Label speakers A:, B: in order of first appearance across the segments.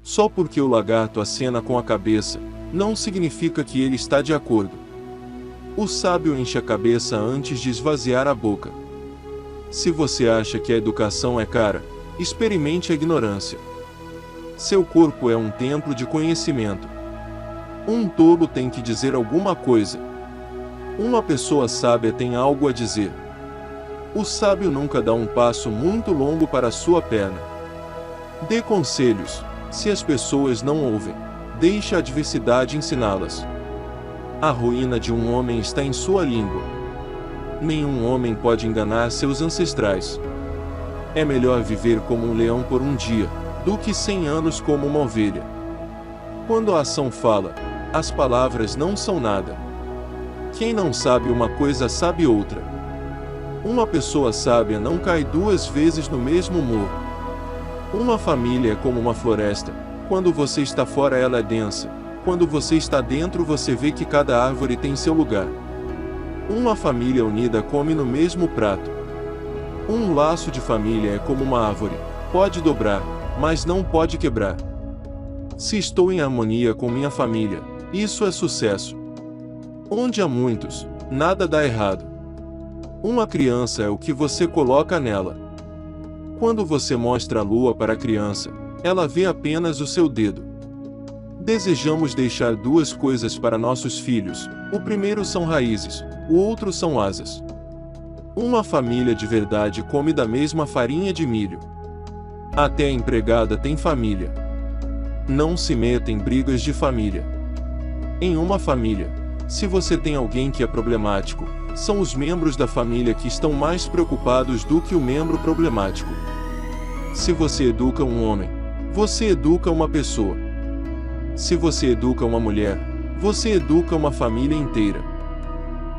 A: Só porque o lagarto acena com a cabeça, não significa que ele está de acordo. O sábio enche a cabeça antes de esvaziar a boca. Se você acha que a educação é cara, experimente a ignorância. Seu corpo é um templo de conhecimento. Um tolo tem que dizer alguma coisa. Uma pessoa sábia tem algo a dizer. O sábio nunca dá um passo muito longo para sua perna. Dê conselhos. Se as pessoas não ouvem, deixe a adversidade ensiná-las. A ruína de um homem está em sua língua. Nenhum homem pode enganar seus ancestrais. É melhor viver como um leão por um dia, do que 100 anos como uma ovelha. Quando a ação fala, as palavras não são nada. Quem não sabe uma coisa sabe outra. Uma pessoa sábia não cai 2 vezes no mesmo morro. Uma família é como uma floresta. Quando você está fora ela é densa. Quando você está dentro você vê que cada árvore tem seu lugar. Uma família unida come no mesmo prato. Um laço de família é como uma árvore. Pode dobrar, mas não pode quebrar. Se estou em harmonia com minha família, isso é sucesso. Onde há muitos, nada dá errado. Uma criança é o que você coloca nela. Quando você mostra a lua para a criança, ela vê apenas o seu dedo. Desejamos deixar 2 coisas para nossos filhos. O primeiro são raízes, o outro são asas. Uma família de verdade come da mesma farinha de milho. Até a empregada tem família. Não se meta em brigas de família. Em uma família, se você tem alguém que é problemático, são os membros da família que estão mais preocupados do que o membro problemático. Se você educa um homem, você educa uma pessoa. Se você educa uma mulher, você educa uma família inteira.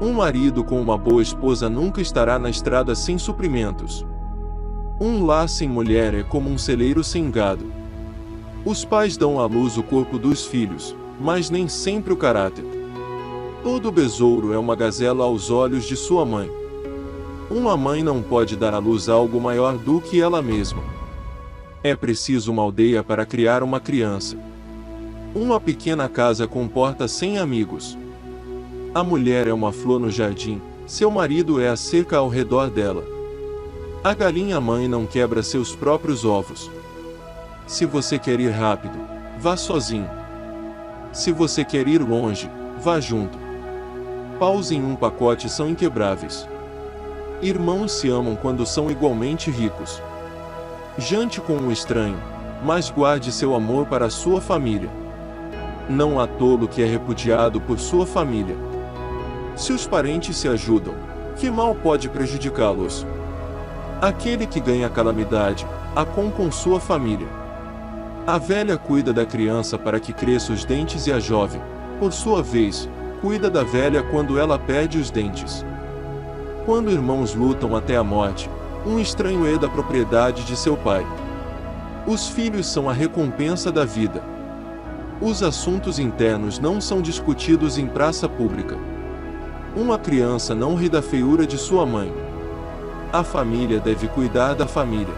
A: Um marido com uma boa esposa nunca estará na estrada sem suprimentos. Um lar sem mulher é como um celeiro sem gado. Os pais dão à luz o corpo dos filhos, mas nem sempre o caráter. Todo besouro é uma gazela aos olhos de sua mãe. Uma mãe não pode dar à luz algo maior do que ela mesma. É preciso uma aldeia para criar uma criança. Uma pequena casa comporta 100 amigos. A mulher é uma flor no jardim, seu marido é a cerca ao redor dela. A galinha mãe não quebra seus próprios ovos. Se você quer ir rápido, vá sozinho. Se você quer ir longe, vá junto. Paus em um pacote são inquebráveis. Irmãos se amam quando são igualmente ricos. Jante com um estranho, mas guarde seu amor para a sua família. Não há tolo que é repudiado por sua família. Se os parentes se ajudam, que mal pode prejudicá-los? Aquele que ganha calamidade, a com sua família. A velha cuida da criança para que cresça os dentes e a jovem, por sua vez, cuida da velha quando ela perde os dentes. Quando irmãos lutam até a morte, um estranho herda a propriedade de seu pai. Os filhos são a recompensa da vida. Os assuntos internos não são discutidos em praça pública. Uma criança não ri da feiura de sua mãe. A família deve cuidar da família.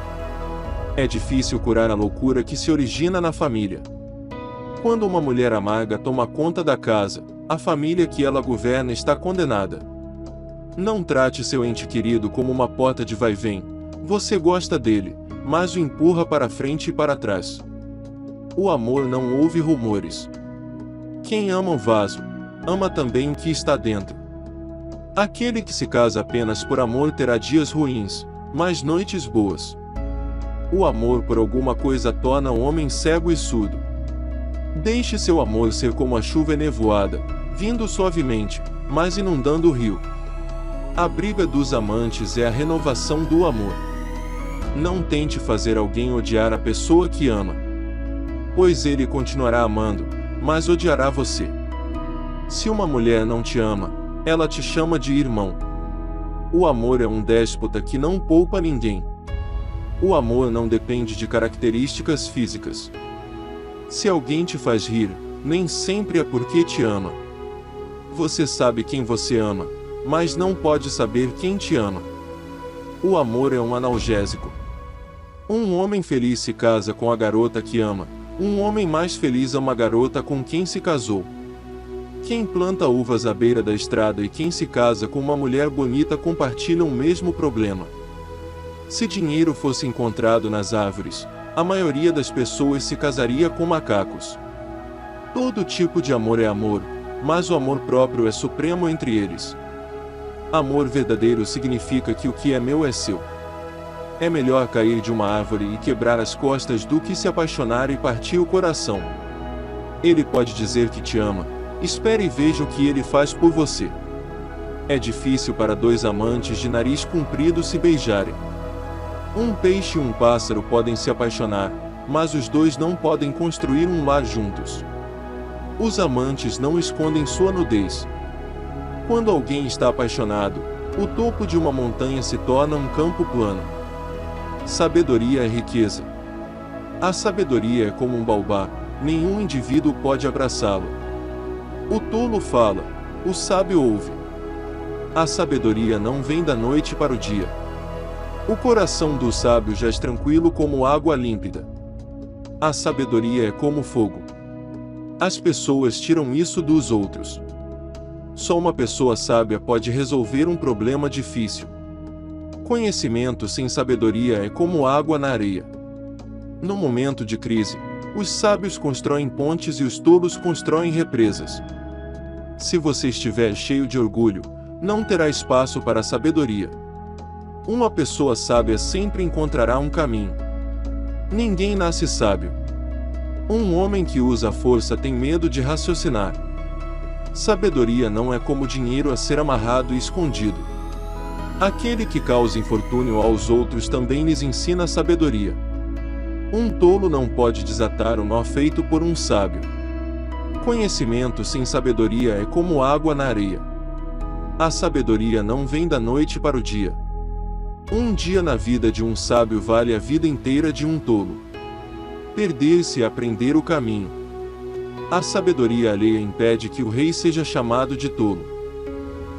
A: É difícil curar a loucura que se origina na família. Quando uma mulher amarga toma conta da casa, a família que ela governa está condenada. Não trate seu ente querido como uma porta de vai-vem. Você gosta dele, mas o empurra para frente e para trás. O amor não ouve rumores. Quem ama o vaso, ama também o que está dentro. Aquele que se casa apenas por amor terá dias ruins, mas noites boas. O amor por alguma coisa torna o homem cego e surdo. Deixe seu amor ser como a chuva enevoada, vindo suavemente, mas inundando o rio. A briga dos amantes é a renovação do amor. Não tente fazer alguém odiar a pessoa que ama, pois ele continuará amando, mas odiará você. Se uma mulher não te ama, ela te chama de irmão. O amor é um déspota que não poupa ninguém. O amor não depende de características físicas. Se alguém te faz rir, nem sempre é porque te ama. Você sabe quem você ama, mas não pode saber quem te ama. O amor é um analgésico. Um homem feliz se casa com a garota que ama, Um homem mais feliz é uma garota com quem se casou. Quem planta uvas à beira da estrada e quem se casa com uma mulher bonita compartilham o mesmo problema. Se dinheiro fosse encontrado nas árvores, a maioria das pessoas se casaria com macacos. Todo tipo de amor é amor, mas o amor próprio é supremo entre eles. Amor verdadeiro significa que o que é meu é seu. É melhor cair de uma árvore e quebrar as costas do que se apaixonar e partir o coração. Ele pode dizer que te ama, espere e veja o que ele faz por você. É difícil para dois amantes de nariz comprido se beijarem. Um peixe e um pássaro podem se apaixonar, mas os dois não podem construir um lar juntos. Os amantes não escondem sua nudez. Quando alguém está apaixonado, o topo de uma montanha se torna um campo plano. Sabedoria é riqueza. A sabedoria é como um baobá, nenhum indivíduo pode abraçá-lo. O tolo fala, o sábio ouve. A sabedoria não vem da noite para o dia. O coração do sábio jaz tranquilo como água límpida. A sabedoria é como fogo. As pessoas tiram isso dos outros. Só uma pessoa sábia pode resolver um problema difícil. Conhecimento sem sabedoria é como água na areia. No momento de crise, os sábios constroem pontes e os tolos constroem represas. Se você estiver cheio de orgulho, não terá espaço para a sabedoria. Uma pessoa sábia sempre encontrará um caminho. Ninguém nasce sábio. Um homem que usa a força tem medo de raciocinar. Sabedoria não é como dinheiro a ser amarrado e escondido. Aquele que causa infortúnio aos outros também lhes ensina sabedoria. Um tolo não pode desatar o nó feito por um sábio. Conhecimento sem sabedoria é como água na areia. A sabedoria não vem da noite para o dia. Um dia na vida de um sábio vale a vida inteira de um tolo. Perder-se é aprender o caminho. A sabedoria alheia impede que o rei seja chamado de tolo.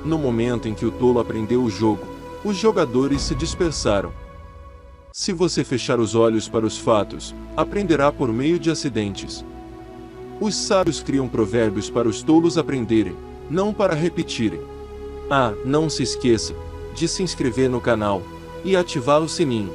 A: No momento em que o tolo aprendeu o jogo, os jogadores se dispersaram. Se você fechar os olhos para os fatos, aprenderá por meio de acidentes. Os sábios criam provérbios para os tolos aprenderem, não para repetirem. Não se esqueça de se inscrever no canal e ativar o sininho.